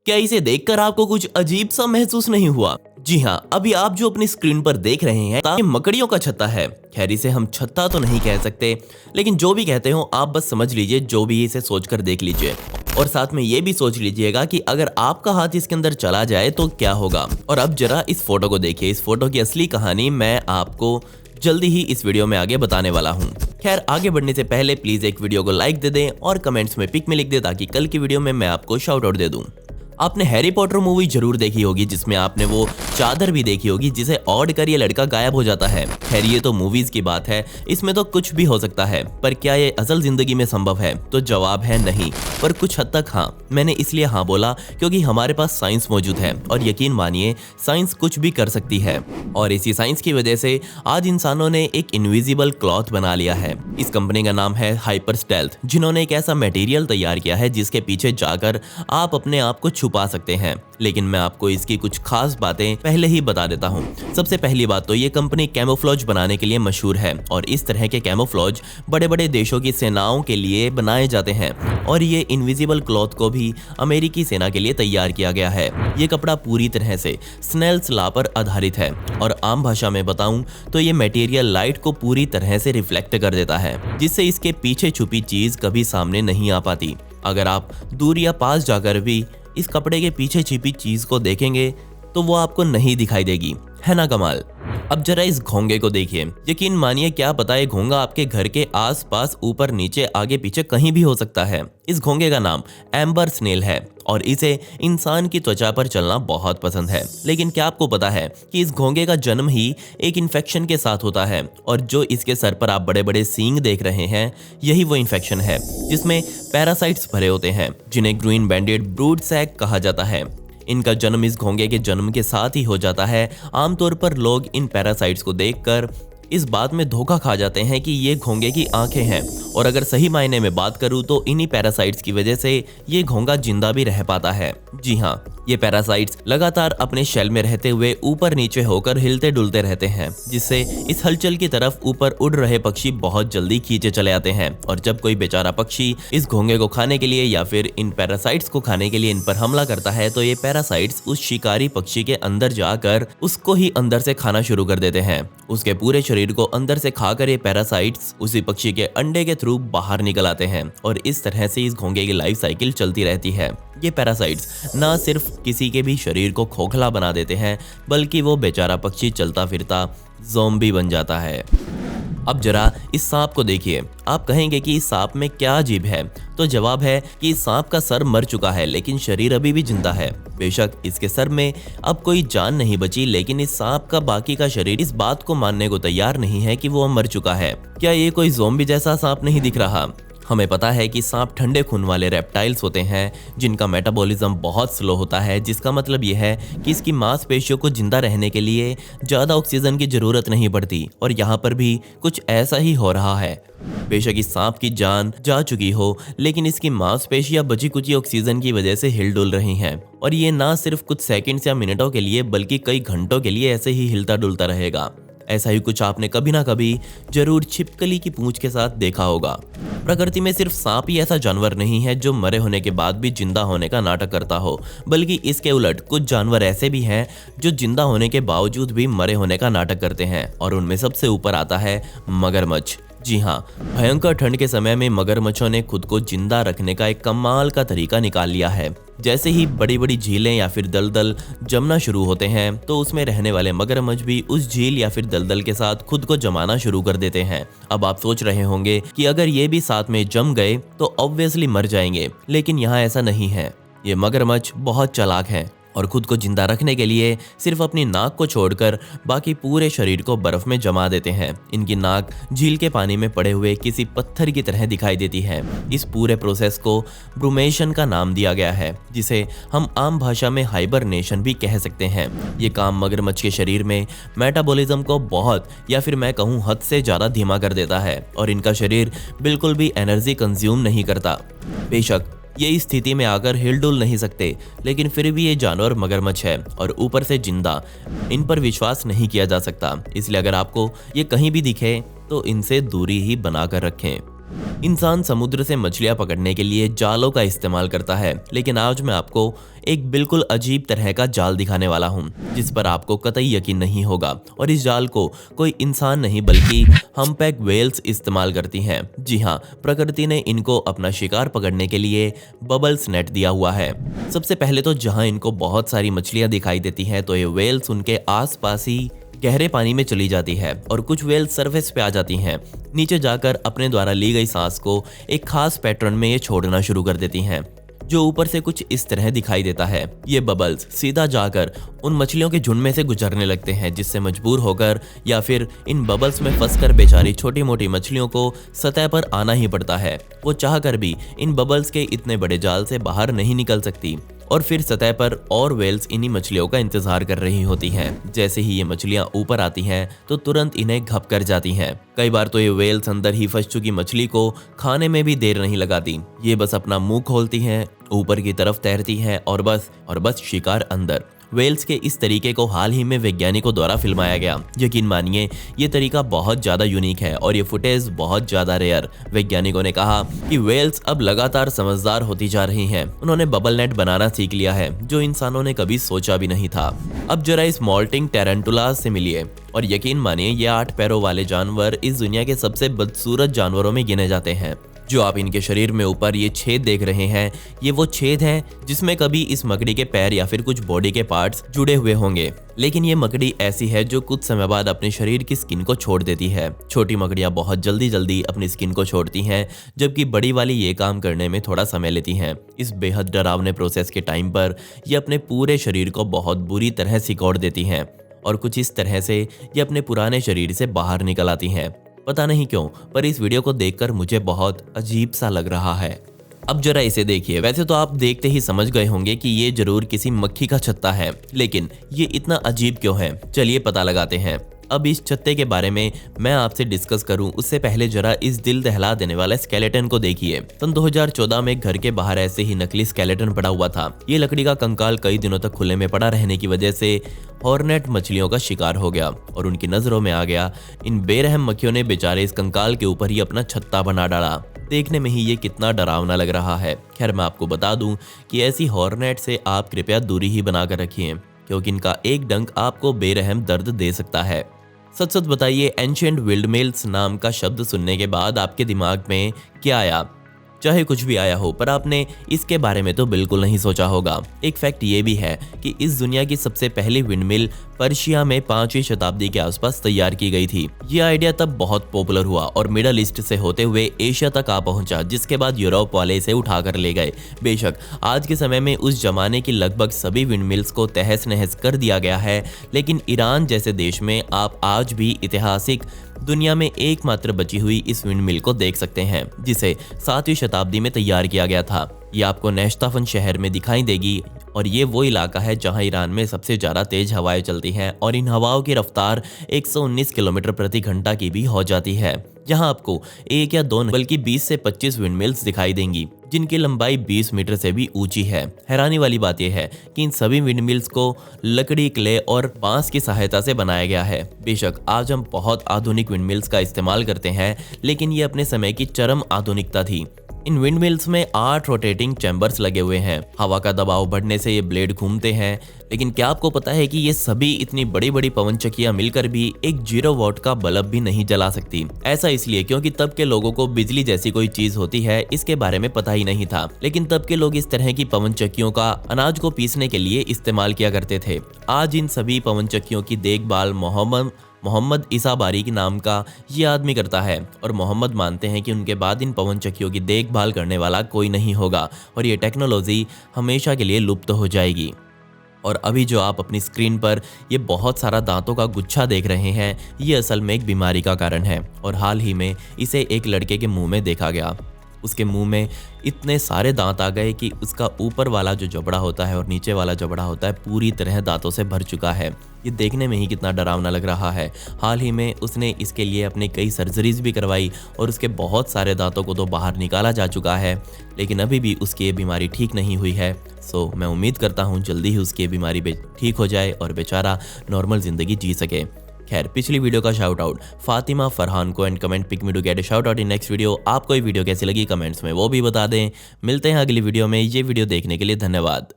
क्या इसे देखकर आपको कुछ अजीब सा महसूस नहीं हुआ? जी हाँ, अभी आप जो अपनी स्क्रीन पर देख रहे हैं ये मकड़ियों का छत्ता है। खैर इसे हम छत्ता तो नहीं कह सकते, लेकिन जो भी कहते हो आप बस समझ लीजिए, जो भी इसे सोचकर देख लीजिए। और साथ में ये भी सोच लीजिएगा कि अगर आपका हाथ इसके अंदर चला जाए तो क्या होगा। और अब जरा इस फोटो को देखिए। इस फोटो की असली कहानी मैं आपको जल्दी ही इस वीडियो में आगे बताने वाला हूँ। खैर आगे बढ़ने से पहले प्लीज एक वीडियो को लाइक दे दें और कमेंट्स में पिक में लिख दें, ताकि कल की वीडियो में मैं आपको शाउट आउट दे दूं। आपने हैरी पॉटर मूवी जरूर देखी होगी, जिसमें आपने वो चादर भी देखी होगी जिसे ओढ़ कर ये लड़का गायब हो जाता है। खैर ये तो मूवीज की बात है, इसमें तो कुछ भी हो सकता है, पर क्या ये असल जिंदगी में संभव है? तो जवाब है नहीं, पर कुछ हद तक हाँ। मैंने इसलिए हाँ बोला क्योंकि हमारे पास साइंस मौजूद है और यकीन मानिए साइंस कुछ भी कर सकती है। और इसी साइंस की वजह से आज इंसानों ने एक इनविजिबल क्लॉथ बना लिया है। इस कंपनी का नाम है हाइपर स्टेल्थ, जिन्होंने एक ऐसा मटेरियल तैयार किया है जिसके पीछे जाकर आप अपने आप को छुपा सकते हैं। लेकिन मैं आपको इसकी कुछ खास बातें पहले ही बता देता हूं। सबसे पहली बात तो ये कंपनी कैमोफ्लेज बनाने के लिए मशहूर है और इस तरह के कैमोफ्लेज बड़े बड़े देशों की सेनाओं के लिए बनाए जाते हैं। और ये इनविजिबल क्लॉथ को भी अमेरिकी सेना के लिए तैयार किया गया है। ये कपड़ा पूरी तरह से स्नेल्स लॉ पर आधारित है और आम भाषा में बताऊं तो ये मटेरियल लाइट को पूरी तरह से रिफ्लेक्ट कर देता है, जिससे इसके पीछे छुपी चीज कभी सामने नहीं आ पाती। अगर आप दूर या पास जाकर भी इस कपड़े के पीछे छिपी चीज को देखेंगे तो वो आपको नहीं दिखाई देगी, है ना कमाल। अब जरा इस घोंगे को देखिए। यकीन मानिए क्या पता है घोंगा आपके घर के आसपास ऊपर नीचे आगे पीछे कहीं भी हो सकता है। इस घोंगे का नाम एम्बर स्नेल है और इसे इंसान की त्वचा पर चलना बहुत पसंद है। लेकिन क्या आपको पता है कि इस घोंगे का जन्म ही एक इन्फेक्शन के साथ होता है और जो इसके सर पर आप बड़े बड़े सींग देख रहे हैं यही वो इन्फेक्शन है जिसमें पैरासाइट्स भरे होते हैं, जिन्हें ग्रीन बैंडेड ब्रूड सैक कहा जाता है। इनका जन्म इस घोंगे के जन्म के साथ ही हो जाता है। आमतौर पर लोग इन पैरासाइट्स को देखकर इस बात में धोखा खा जाते हैं कि ये घोंगे की आंखें हैं, और अगर सही मायने में बात करूं तो इन्हीं पैरासाइट्स की वजह से ये घोंगा जिंदा भी रह पाता है। जी हाँ, ये पैरासाइट्स लगातार अपने शेल में रहते हुए ऊपर नीचे होकर हिलते डुलते रहते हैं, जिससे इस हलचल की तरफ ऊपर उड़ रहे पक्षी बहुत जल्दी खींचे चले आते हैं। और जब कोई बेचारा पक्षी इस घोंगे को खाने के लिए या फिर इन पैरासाइट्स को खाने के लिए इन पर हमला करता है तो ये पैरासाइट्स उस शिकारी पक्षी के अंदर जाकर उसको ही अंदर से खाना शुरू कर देते हैं। उसके पूरे शरीर को अंदर से खाकर ये पैरासाइट्स उसी पक्षी के अंडे के थ्रू बाहर निकल आते हैं और इस तरह से इस घोंगे की लाइफ साइकिल चलती रहती है। ये पैरासाइट्स ना सिर्फ किसी के भी शरीर को खोखला बना देते हैं, बल्कि वो बेचारा पक्षी चलता फिरता ज़ॉम्बी बन जाता है। अब जरा इस सांप को देखिए। आप कहेंगे कि इस सांप में क्या अजीब है, तो जवाब है कि इस सांप का सर मर चुका है लेकिन शरीर अभी भी जिंदा है। बेशक इसके सर में अब कोई जान नहीं बची, लेकिन इस सांप का बाकी का शरीर इस बात को मानने को तैयार नहीं है कि वो मर चुका है। क्या ये कोई ज़ॉम्बी जैसा सांप नहीं दिख रहा? हमें पता है कि सांप ठंडे खून वाले रेप्टाइल्स होते हैं जिनका मेटाबॉलिज्म बहुत स्लो होता है, जिसका मतलब यह है कि इसकी मांसपेशियों को जिंदा रहने के लिए ज़्यादा ऑक्सीजन की ज़रूरत नहीं पड़ती। और यहाँ पर भी कुछ ऐसा ही हो रहा है। बेशक इस सांप की जान जा चुकी हो, लेकिन इसकी मांसपेशियां बची कुची ऑक्सीजन की वजह से हिल डुल रही हैं। और ये ना सिर्फ कुछ सेकंड्स या मिनटों के लिए बल्कि कई घंटों के लिए ऐसे ही हिलता डुलता रहेगा। ऐसा ही कुछ आपने कभी ना कभी जरूर छिपकली की पूंछ के साथ देखा होगा। प्रकृति में सिर्फ सांप ही ऐसा जानवर नहीं है जो मरे होने के बाद भी जिंदा होने का नाटक करता हो, बल्कि इसके उलट कुछ जानवर ऐसे भी हैं जो जिंदा होने के बावजूद भी मरे होने का नाटक करते हैं। और उनमें सबसे ऊपर आता है मगरमच्छ। जी हाँ, भयंकर ठंड के समय में मगरमच्छों ने खुद को जिंदा रखने का एक कमाल का तरीका निकाल लिया है। जैसे ही बड़ी बड़ी झीलें या फिर दलदल जमना शुरू होते हैं तो उसमें रहने वाले मगरमच्छ भी उस झील या फिर दलदल के साथ खुद को जमाना शुरू कर देते हैं। अब आप सोच रहे होंगे कि अगर ये भी साथ में जम गए तो ऑब्वियसली मर जाएंगे, लेकिन यहाँ ऐसा नहीं है। ये मगरमच्छ बहुत चालाक हैं और खुद को जिंदा रखने के लिए सिर्फ अपनी नाक को छोड़कर बाकी पूरे शरीर को बर्फ में जमा देते हैं। इनकी नाक झील के पानी में पड़े हुए किसी पत्थर की तरह दिखाई देती है। इस पूरे प्रोसेस को ब्रूमेशन का नाम दिया गया है, जिसे हम आम भाषा में हाइबरनेशन भी कह सकते हैं। ये काम मगरमच्छ के शरीर में मेटाबॉलिज्म को बहुत या फिर मैं कहूँ हद से ज़्यादा धीमा कर देता है और इनका शरीर बिल्कुल भी एनर्जी कंज्यूम नहीं करता। बेशक ये इस स्थिति में आकर हिलडुल नहीं सकते, लेकिन फिर भी ये जानवर मगरमच्छ है और ऊपर से जिंदा। इन पर विश्वास नहीं किया जा सकता, इसलिए अगर आपको ये कहीं भी दिखे तो इनसे दूरी ही बनाकर रखें। इंसान समुद्र से मछलियां पकड़ने के लिए जालों का इस्तेमाल करता है, लेकिन आज मैं आपको एक बिल्कुल अजीब तरह का जाल दिखाने वाला हूं, जिस पर आपको कतई यकीन नहीं होगा। और इस जाल को कोई इंसान नहीं बल्कि हम्पबैक व्हेल्स इस्तेमाल करती हैं। जी हाँ, प्रकृति ने इनको अपना शिकार पकड़ने के लिए बबल्स नेट दिया हुआ है। सबसे पहले तो जहां इनको बहुत सारी मछलियां दिखाई देती हैं, तो ये व्हेल्स उनके आसपास ही गहरे पानी में चली जाती है और कुछ व्हेल सरफेस पे आ जाती हैं। नीचे जाकर अपने द्वारा ली गई सांस को एक खास पैटर्न में ये छोड़ना शुरू कर देती हैं, जो ऊपर से कुछ इस तरह दिखाई देता है। ये बबल्स सीधा जाकर उन मछलियों के झुंड में से गुजरने लगते हैं, जिससे मजबूर होकर या फिर इन बबल्स में फंसकर बेचारी छोटी मोटी मछलियों को सतह पर आना ही पड़ता है। वो चाहकर भी इन बबल्स के इतने बड़े जाल से बाहर नहीं निकल सकती और फिर सतह पर और व्हेल्स इन्हीं मछलियों का इंतजार कर रही होती हैं। जैसे ही ये मछलियां ऊपर आती हैं तो तुरंत इन्हें घप कर जाती हैं। कई बार तो ये व्हेल्स अंदर ही फंस चुकी मछली को खाने में भी देर नहीं लगाती। ये बस अपना मुंह खोलती हैं, ऊपर की तरफ तैरती हैं और बस शिकार अंदर। व्हेल्स के इस तरीके को हाल ही में वैज्ञानिकों द्वारा फिल्माया गया। यकीन मानिए ये तरीका बहुत ज्यादा यूनिक है और ये फुटेज बहुत ज्यादा रेयर। वैज्ञानिकों ने कहा कि व्हेल्स अब लगातार समझदार होती जा रही हैं। उन्होंने बबल नेट बनाना सीख लिया है, जो इंसानों ने कभी सोचा भी नहीं था। अब जरा इस मॉल्टिंग टेरेंटुलास से मिलिए और यकीन मानिए ये 8 पैरों वाले जानवर इस दुनिया के सबसे बदसूरत जानवरों में गिने जाते हैं। जो आप इनके शरीर में ऊपर ये छेद देख रहे हैं, ये वो छेद हैं जिसमें कभी इस मकड़ी के पैर या फिर कुछ बॉडी के पार्ट्स जुड़े हुए होंगे। लेकिन ये मकड़ी ऐसी है जो कुछ समय बाद अपने शरीर की स्किन को छोड़ देती है। छोटी मकड़ियां बहुत जल्दी अपनी स्किन को छोड़ती हैं, जबकि बड़ी वाली ये काम करने में थोड़ा समय लेती हैं। इस बेहद डरावने प्रोसेस के टाइम पर ये अपने पूरे शरीर को बहुत बुरी तरह सिकोड़ देती हैं और कुछ इस तरह से ये अपने पुराने शरीर से बाहर निकल आती हैं। पता नहीं क्यों, पर इस वीडियो को देखकर मुझे बहुत अजीब सा लग रहा है। अब जरा इसे देखिए। वैसे तो आप देखते ही समझ गए होंगे कि ये जरूर किसी मक्खी का छत्ता है, लेकिन ये इतना अजीब क्यों है? चलिए पता लगाते हैं। अब इस छत्ते के बारे में मैं आपसे डिस्कस करूं उससे पहले जरा इस दिल दहला देने वाले स्केलेटन को देखिए। सन 2014 में घर के बाहर ऐसे ही नकली स्केलेटन पड़ा हुआ था। ये लकड़ी का कंकाल कई दिनों तक खुले में पड़ा रहने की वजह से हॉर्नेट मछलियों का शिकार हो गया और उनकी नजरों में आ गया। इन बेरहम मक्खियों ने बेचारे इस कंकाल के ऊपर ही अपना छत्ता बना डाला। देखने में ही ये कितना डरावना लग रहा है। खैर, मैं आपको बता दूं कि ऐसी हॉर्नेट से आप कृपया दूरी ही बनाकर रखिए, क्योंकि इनका एक डंक आपको बेरहम दर्द दे सकता है। सच सच बताइए, एंशिएंट विल्डमेल्स नाम का शब्द सुनने के बाद आपके दिमाग में क्या आया? चाहे कुछ भी आया हो, पर आपने इसके बारे में तो बिल्कुल नहीं सोचा होगा। एक फैक्ट ये भी है कि इस दुनिया की सबसे पहली विंडमिल पर्शिया में 5वीं शताब्दी के आसपास तैयार की गई थी। ये आइडिया तब बहुत पॉपुलर हुआ और मिडल ईस्ट से होते हुए एशिया तक आ पहुंचा, जिसके बाद यूरोप वाले इसे उठाकर ले गए। बेशक आज के समय में उस जमाने की लगभग सभी विंडमिल्स को तहस नहस कर दिया गया है, लेकिन ईरान जैसे देश में आप आज भी ऐतिहासिक दुनिया में एकमात्र बची हुई इस विंडमिल को देख सकते हैं, जिसे 7वीं शताब्दी में तैयार किया गया था। ये आपको नेश्ताफन शहर में दिखाई देगी और ये वो इलाका है जहां ईरान में सबसे ज्यादा तेज हवाएं चलती हैं और इन हवाओं की रफ्तार 119 किलोमीटर प्रति घंटा की भी हो जाती है। यहाँ आपको एक या दो बल्कि 20 से 25 विंडमिल्स दिखाई देंगी, जिनकी लंबाई 20 मीटर से भी ऊंची है। हैरानी वाली बात यह है कि इन सभी विंडमिल्स को लकड़ी, क्ले और बांस की सहायता से बनाया गया है। बेशक आज हम बहुत आधुनिक विंडमिल्स का इस्तेमाल करते हैं, लेकिन ये अपने समय की चरम आधुनिकता थी। इन विंडमिल्स में 8 रोटेटिंग चैम्बर्स लगे हुए हैं। हवा का दबाव बढ़ने से ये ब्लेड घूमते हैं। लेकिन क्या आपको पता है कि ये सभी इतनी बड़ी बड़ी पवन चक्कियां मिलकर भी एक 0 वॉट का बल्ब भी नहीं जला सकती? ऐसा इसलिए क्योंकि तब के लोगों को बिजली जैसी कोई चीज होती है इसके बारे में पता ही नहीं था। लेकिन तब के लोग इस तरह की पवन चक्कियों का अनाज को पीसने के लिए इस्तेमाल किया करते थे। आज इन सभी पवन चक्कियों की देखभाल मोहम्मद ईसाबारी के नाम का ये आदमी करता है और मोहम्मद मानते हैं कि उनके बाद इन पवन चक्कियों की देखभाल करने वाला कोई नहीं होगा और ये टेक्नोलॉजी हमेशा के लिए लुप्त हो जाएगी। और अभी जो आप अपनी स्क्रीन पर ये बहुत सारा दांतों का गुच्छा देख रहे हैं, ये असल में एक बीमारी का कारण है और हाल ही में इसे एक लड़के के मुंह में देखा गया। उसके मुंह में इतने सारे दांत आ गए कि उसका ऊपर वाला जो जबड़ा होता है और नीचे वाला जबड़ा होता है पूरी तरह दांतों से भर चुका है। ये देखने में ही कितना डरावना लग रहा है। हाल ही में उसने इसके लिए अपनी कई सर्जरीज भी करवाई और उसके बहुत सारे दांतों को तो बाहर निकाला जा चुका है, लेकिन अभी भी उसकी ये बीमारी ठीक नहीं हुई है। सो मैं उम्मीद करता हूँ जल्दी ही उसकी ये बीमारी ठीक हो जाए और बेचारा नॉर्मल ज़िंदगी जी सके। खैर पिछली वीडियो का शाउट आउट फातिमा फरहान को and comment pick me to get a shout out in next video. आपको ये वीडियो कैसी लगी कमेंट्स में वो भी बता दें। मिलते हैं अगली वीडियो में। ये वीडियो देखने के लिए धन्यवाद।